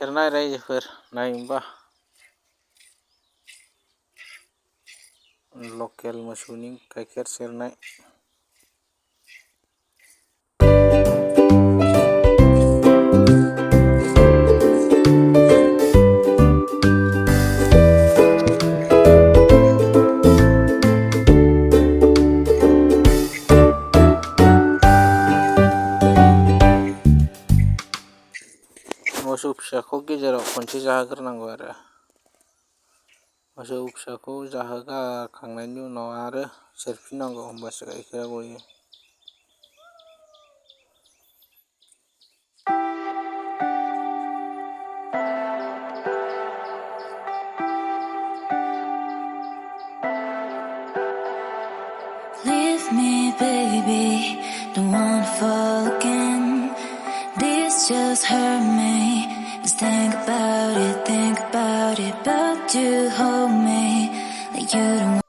सेरनाय रायजोफोर नायोबा लकेल मोसौनि गाइखेर सेरनाय मोसौ फिसाखौ गेजेराव खनसे जाहोग्रोनांगौ आरो मोसौ फिसाखौ जाहोगारखांनायनि उनाव आरो सेरफिननांगौ होमबासो गाइखेरा गयो। Leave me, baby, don't wanna fall again. This just hurt me. Just think about it, but you hold me like you don't